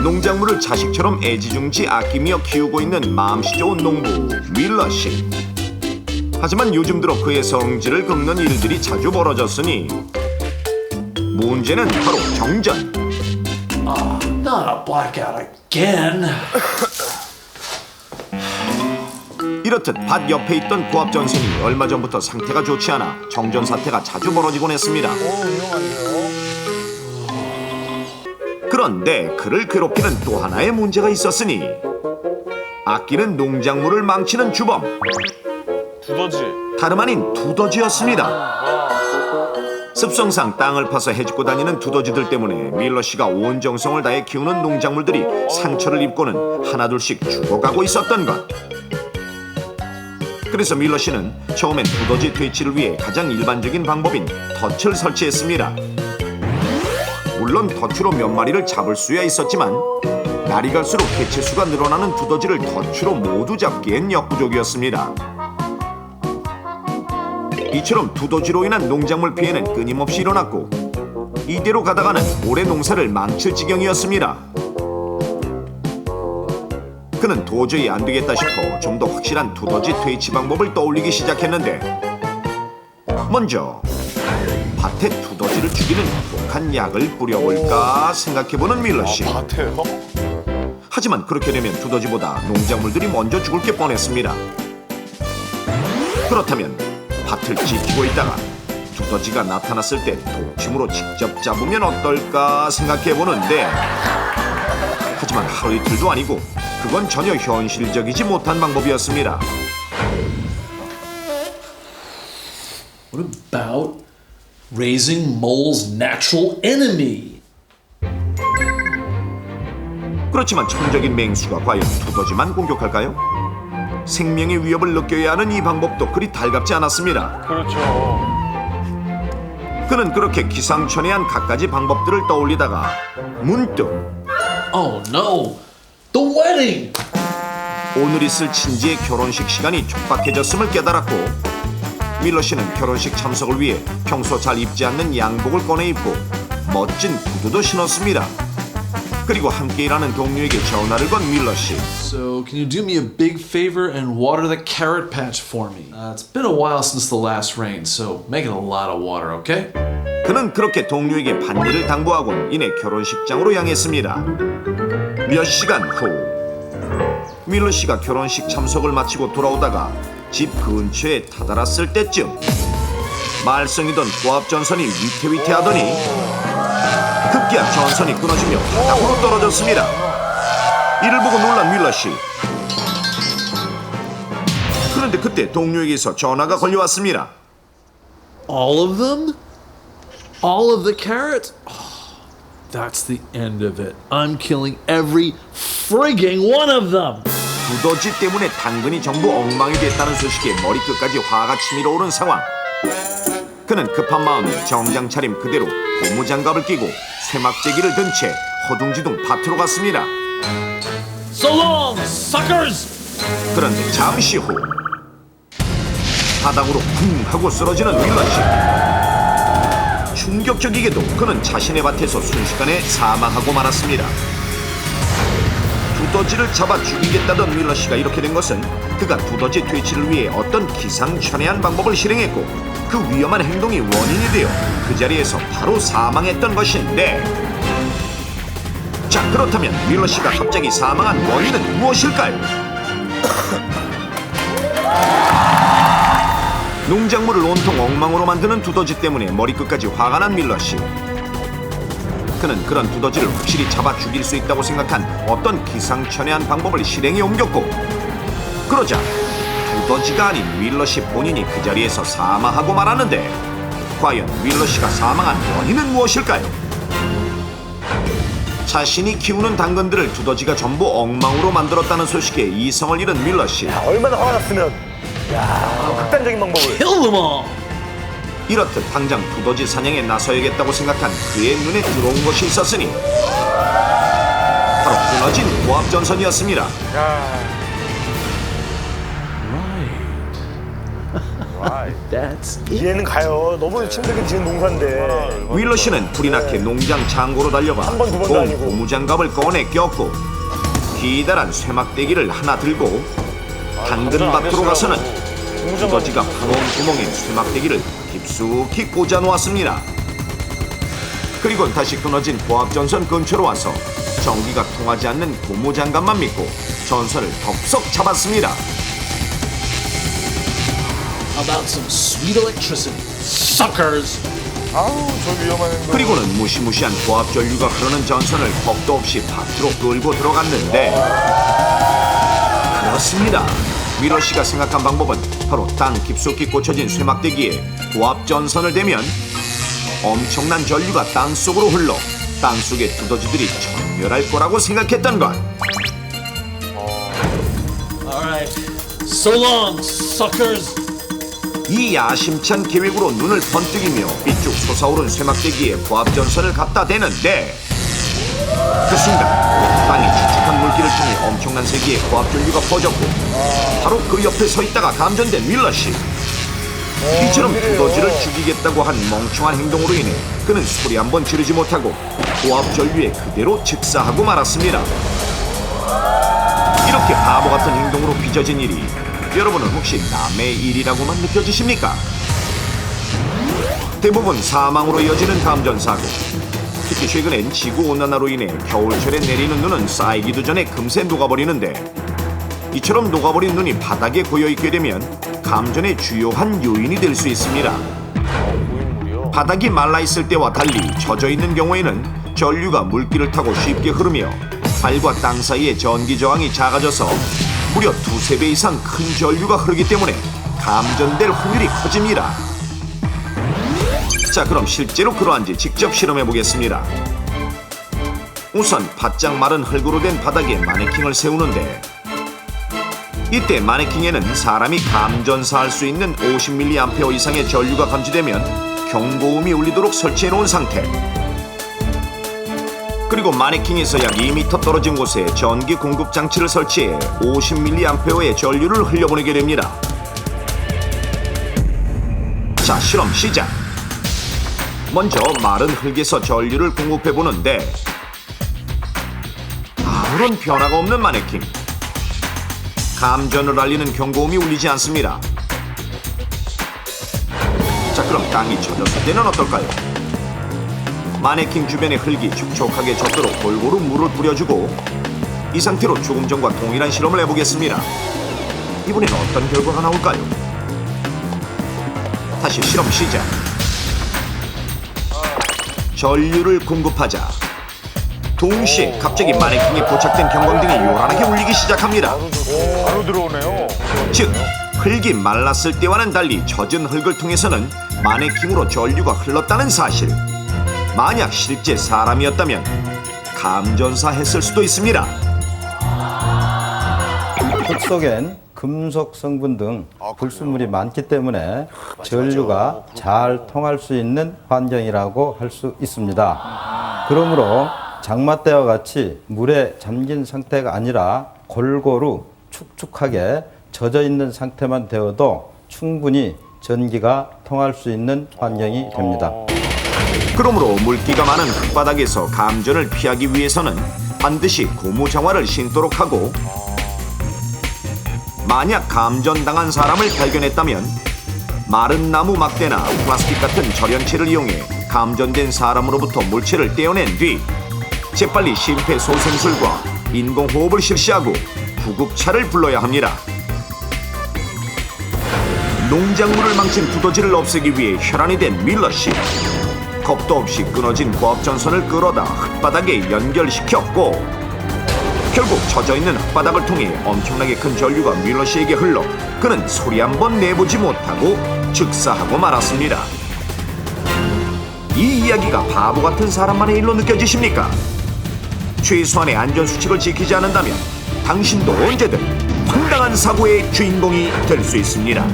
농작물을 자식처럼 애지중지 아끼며 키우고 있는 마음씨 좋은 농부 밀러 씨. 하지만 요즘 들어 그의 성질을 긁는 일들이 자주 벌어졌으니 문제는 바로 정전. Not a blackout again. 이렇듯 밭 옆에 있던 고압 전선이 얼마 전부터 상태가 좋지 않아 정전 사태가 자주 벌어지곤 했습니다. 그런데 그를 괴롭히는 또 하나의 문제가 있었으니 아끼는 농작물을 망치는 주범. 두더지. 다름 아닌 두더지였습니다. 습성상 땅을 파서 해집고 다니는 두더지들 때문에 밀러 씨가 온 정성을 다해 키우는 농작물들이 상처를 입고는 하나둘씩 죽어가고 있었던 것. 그래서 밀러 씨는 처음엔 두더지 퇴치를 위해 가장 일반적인 방법인 덫을 설치했습니다. 물론 덫으로 몇 마리를 잡을 수야 있었지만 날이 갈수록 개체수가 늘어나는 두더지를 덫으로 모두 잡기엔 역부족이었습니다. 이처럼 두더지로 인한 농작물 피해는 끊임없이 일어났고 이대로 가다가는 올해 농사를 망칠 지경이었습니다. 그는 도저히 안 되겠다 싶어 좀 더 확실한 두더지 퇴치 방법을 떠올리기 시작했는데 먼저 밭에 두더지를 죽이는 독한 약을 뿌려볼까 생각해보는 밀러 씨. 밭에요? 하지만 그렇게 되면 두더지보다 농작물들이 먼저 죽을 게 뻔했습니다. 그렇다면 밭을 지키고 있다가 두더지가 나타났을 때 독침으로 직접 잡으면 어떨까 생각해보는데 하지만 하루 이틀도 아니고 그건 전혀 현실적이지 못한 방법이었습니다. What about raising mole's natural enemy? 그렇지만 천적인 맹수가 과연 두더지만 공격할까요? 생명의 위협을 느껴야 하는 이 방법도 그리 달갑지 않았습니다. 그렇죠. 그는 그렇게 기상천외한 갖가지 방법들을 떠올리다가 문득 Oh no! The wedding! 오늘 있을 친지의 결혼식 시간이 촉박해졌음을 깨달았고 밀러 씨는 결혼식 참석을 위해 평소 잘 입지 않는 양복을 꺼내 입고 멋진 구두도 신었습니다. 그리고 함께 일하는 동료에게 전화를 건 밀러 씨. So, can you do me a big favor and water the carrot patch for me? It's been a while since the last rain, so make it a lot of water, okay? 그는 그렇게 동료에게 반일을 당부하곤 이내 결혼식장으로 향했습니다. 몇 시간 후 밀러 씨가 결혼식 참석을 마치고 돌아오다가 집 근처에 다다랐을 때쯤 말썽이던 고압 전선이 위태위태하더니 급기야 전선이 끊어지며 바닥으로 떨어졌습니다. 이를 보고 놀란 밀러 씨. 그런데 그때 동료에게서 전화가 걸려왔습니다. All of them? All of the carrots? Oh, that's the end of it. I'm killing every frigging one of them! 두더지 때문에 당근이 전부 엉망이 됐다는 소식에 머리끝까지 화가 치밀어 오른 상황. 그는 급한 마음에 정장 차림 그대로 고무장갑을 끼고 쇠막재기를 든 채 허둥지둥 밭으로 갔습니다. So long, suckers! 그런데 잠시 후 바닥으로 쿵 하고 쓰러지는 밀러 씨. 충격적이게도 그는 자신의 밭에서 순식간에 사망하고 말았습니다. 두더지를 잡아 죽이겠다던 밀러 씨가 이렇게 된 것은 그가 두더지 퇴치를 위해 어떤 기상천외한 방법을 실행했고 그 위험한 행동이 원인이 되어 그 자리에서 바로 사망했던 것인데, 자, 그렇다면 밀러 씨가 갑자기 사망한 원인은 무엇일까요? 농작물을 온통 엉망으로 만드는 두더지 때문에 머리끝까지 화가 난 밀러 씨. 그는 그런 두더지를 확실히 잡아 죽일 수 있다고 생각한 어떤 기상천외한 방법을 실행에 옮겼고, 그러자 두더지가 아닌 밀러 씨 본인이 그 자리에서 사망하고 말았는데 과연 밀러 씨가 사망한 원인은 무엇일까요? 자신이 키우는 당근들을 두더지가 전부 엉망으로 만들었다는 소식에 이성을 잃은 밀러 씨. 얼마나 화가 났으면. 극단적인 방법을. Kill them all! 이렇듯 당장 두더지 사냥에 나서야겠다고 생각한 그의 눈에 들어온 것이 있었으니 바로 끊어진 고압 전선이었습니다. That's it. 이해는 가요. 너무 힘들게 지은 농사인데. 윌러 씨는 불이 나게 농장 창고로 달려가 한 번, 두 번도 아니고. 고무장갑을 꺼내 꼈고 기다란 쇠막대기를 하나 들고 당근밭으로 가서는 두더지가 파놓은 구멍에 쇠막대기를 깊숙이 꽂아 놓았습니다. 그리고 다시 끊어진 고압전선 근처로 와서 전기가 통하지 않는 고무장갑만 믿고 전선을 덥석 잡았습니다. How about some sweet electricity? Suckers! 아우, 저 위험한 행동. 그리고는 무시무시한 고압 전류가 흐르는 전선을 겁도 없이 밭으로 끌고 들어갔는데 그렇습니다. 윌러 씨가 생각한 방법은 바로 땅 깊숙이 꽂혀진 쇠막대기에 고압 전선을 대면 엄청난 전류가 땅 속으로 흘러 땅 속의 두더지들이 전멸할 거라고 생각했던 것. Alright. So long, suckers! 이 야심찬 계획으로 눈을 번뜩이며 삐쭉 솟아오른 쇠막대기에 고압전선을 갖다 대는데 그 순간 땅이 축축한 물기를 통해 엄청난 세기의 고압전류가 퍼졌고 바로 그 옆에 서 있다가 감전된 윌러씨. 이처럼 두더지를 죽이겠다고 한 멍청한 행동으로 인해 그는 소리 한 번 지르지 못하고 고압전류에 그대로 즉사하고 말았습니다. 이렇게 바보 같은 행동으로 빚어진 일이 여러분은 혹시 남의 일이라고만 느껴지십니까? 대부분 사망으로 이어지는 감전사고, 특히 최근엔 지구온난화로 인해 겨울철에 내리는 눈은 쌓이기도 전에 금세 녹아버리는데 이처럼 녹아버린 눈이 바닥에 고여있게 되면 감전의 주요한 요인이 될 수 있습니다. 바닥이 말라있을 때와 달리 젖어있는 경우에는 전류가 물기를 타고 쉽게 흐르며 발과 땅 사이의 전기 저항이 작아져서 무려 2~3배 이상 큰 전류가 흐르기 때문에 감전될 확률이 커집니다. 자, 그럼 실제로 그러한지 직접 실험해 보겠습니다. 우선 바짝 마른 흙으로 된 바닥에 마네킹을 세우는데 이때 마네킹에는 사람이 감전사할 수 있는 50mA 이상의 전류가 감지되면 경고음이 울리도록 설치해 놓은 상태. 그리고 마네킹에서 약 2m 떨어진 곳에 전기 공급 장치를 설치해 50mA의 전류를 흘려보내게 됩니다. 자, 실험 시작. 먼저 마른 흙에서 전류를 공급해 보는데 아무런 변화가 없는 마네킹. 감전을 알리는 경고음이 울리지 않습니다. 자, 그럼 땅이 젖었을 때는 어떨까요? 마네킹 주변의 흙이 촉촉하게 젖도록 골고루 물을 뿌려주고 이 상태로 조금 전과 동일한 실험을 해보겠습니다. 이번엔 어떤 결과가 나올까요? 다시 실험 시작. 전류를 공급하자 동시에 갑자기 마네킹에 부착된 경광등이 요란하게 울리기 시작합니다. 바로 들어오네요. 즉, 흙이 말랐을 때와는 달리 젖은 흙을 통해서는 마네킹으로 전류가 흘렀다는 사실. 만약 실제 사람이었다면 감전사했을 수도 있습니다. 흙 속엔 금속 성분 등 불순물이 많기 때문에 전류가 잘 통할 수 있는 환경이라고 할 수 있습니다. 그러므로 장마 때와 같이 물에 잠긴 상태가 아니라 골고루 축축하게 젖어 있는 상태만 되어도 충분히 전기가 통할 수 있는 환경이 됩니다. 그러므로 물기가 많은 흙바닥에서 감전을 피하기 위해서는 반드시 고무장화를 신도록 하고 만약 감전당한 사람을 발견했다면 마른 나무 막대나 플라스틱 같은 절연체를 이용해 감전된 사람으로부터 물체를 떼어낸 뒤 재빨리 심폐소생술과 인공호흡을 실시하고 구급차를 불러야 합니다. 농작물을 망친 두더지를 없애기 위해 혈안이 된 윌러씨. 겁도 없이 끊어진 고압전선을 끌어다 흙바닥에 연결시켰고 결국 젖어있는 흙바닥을 통해 엄청나게 큰 전류가 윌러씨에게 흘러 그는 소리 한 번 내보지 못하고 즉사하고 말았습니다. 이 이야기가 바보 같은 사람만의 일로 느껴지십니까? 최소한의 안전수칙을 지키지 않는다면 당신도 언제든 황당한 사고의 주인공이 될 수 있습니다.